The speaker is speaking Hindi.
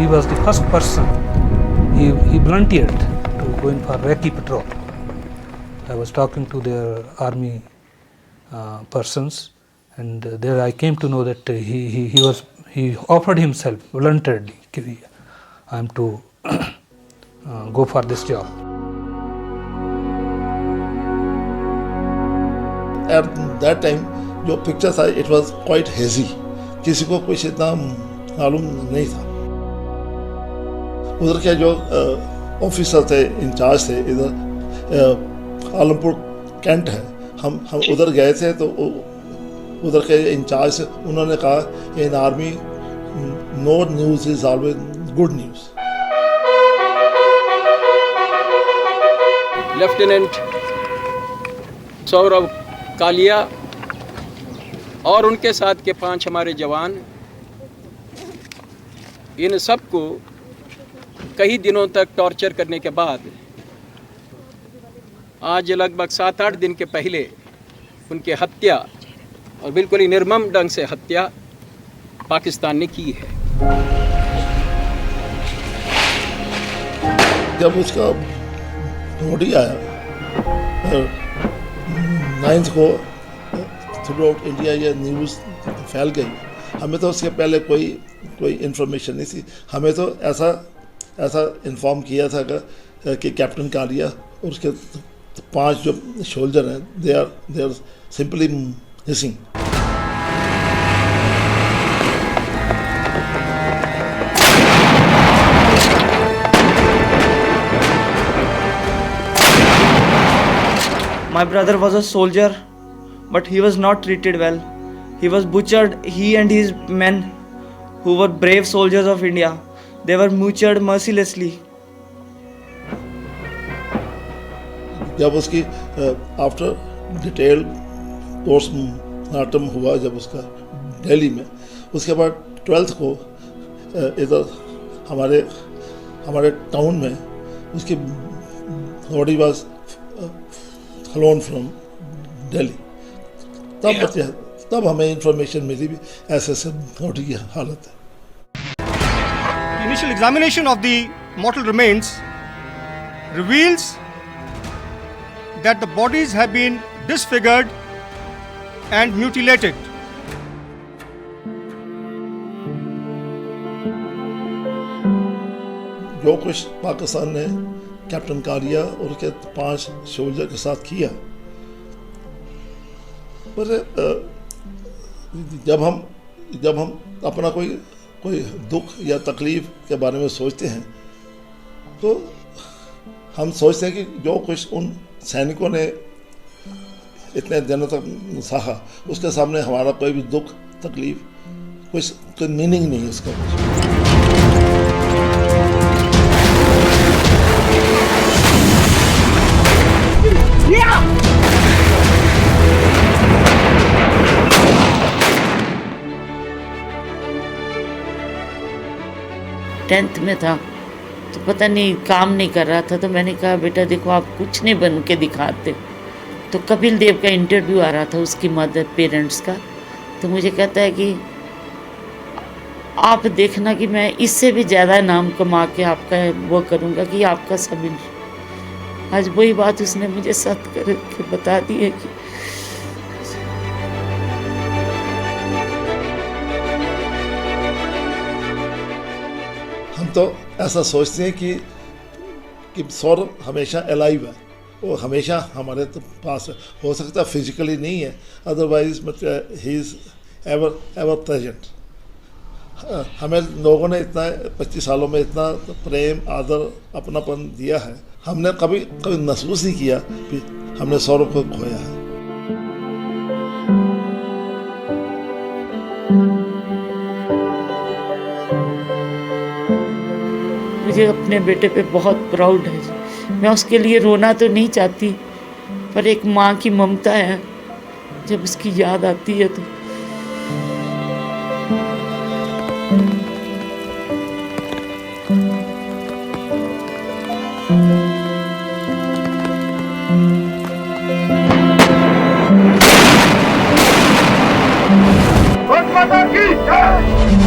he was the first person. He volunteered to go in for recce patrol. I was talking to their army persons, and there I came to know that he offered himself voluntarily. I am to go for this job. At that time, जो पिक्चर था, it was quite hazy. किसी को कुछ इतना मालूम नहीं था. उधर के जो ऑफिसर थे, इंचार्ज थे, इधर आलमपुर कैंट है, हम उधर गए थे, तो उधर के इंचार्ज उन्होंने कहा in army no news is always good news. Lieutenant Saurabh Kalia और उनके साथ के 5 हमारे जवान, इन सबको कई दिनों तक टॉर्चर करने के बाद आज लगभग 7-8 दिन के पहले उनकी हत्या, और बिल्कुल ही निर्मम ढंग से हत्या पाकिस्तान ने की है. जब उसका बॉडी आया 9th को थ्रू आउट इंडिया ये न्यूज़ फैल गई. हमें तो उसके पहले कोई इन्फॉर्मेशन नहीं थी. हमें तो ऐसा इन्फॉर्म किया था कि कैप्टन कालिया और उसके 5 जो सोल्जर हैं, they are simply missing. My brother was a soldier, but he was not treated well. He was butchered, he and his men, who were brave soldiers of India. They were butchered mercilessly. जब उसकी आफ्टर डिटेल पोस्टमार्टम हुआ, जब उसका दिल्ली में, उसके बाद 12th को इधर हमारे टाउन में उसकी body was flown from Delhi. तब हमें इंफॉर्मेशन मिली भी ऐसे बॉडी की हालत है. Initial examination of the mortal remains reveals that the bodies have been disfigured and mutilated. जो कुछ पाकिस्तान ने कैप्टन कालिया और उसके 5 सोल्जर के साथ किया, पर जब हम अपना कोई दुख या तकलीफ के बारे में सोचते हैं, तो हम सोचते हैं कि जो कुछ उन सैनिकों ने इतने दिनों तक सहा, उसके सामने हमारा कोई भी दुख तकलीफ कोई मीनिंग नहीं है उसका. टेंथ में था तो पता नहीं काम नहीं कर रहा था, तो मैंने कहा बेटा देखो आप कुछ नहीं बन के दिखाते. तो कपिल देव का इंटरव्यू आ रहा था उसकी मदर पेरेंट्स का, तो मुझे कहता है कि आप देखना कि मैं इससे भी ज़्यादा नाम कमा के आपका वो करूँगा कि आपका सभी. आज वही बात उसने मुझे सत करके बता दी है कि हम तो ऐसा सोचते हैं कि सौरभ हमेशा अलाइव है, वो हमेशा हमारे तो पास है. हो सकता है फिजिकली नहीं है, otherwise he is ever present. हमें लोगों ने इतना 25 सालों में इतना प्रेम आदर अपनापन दिया है, हमने कभी महसूस नहीं किया कि हमने सौरभ को खोया है. मुझे अपने बेटे पे बहुत प्राउड है. मैं उसके लिए रोना तो नहीं चाहती, पर एक माँ की ममता है, जब उसकी याद आती है तो भारत माता की जय।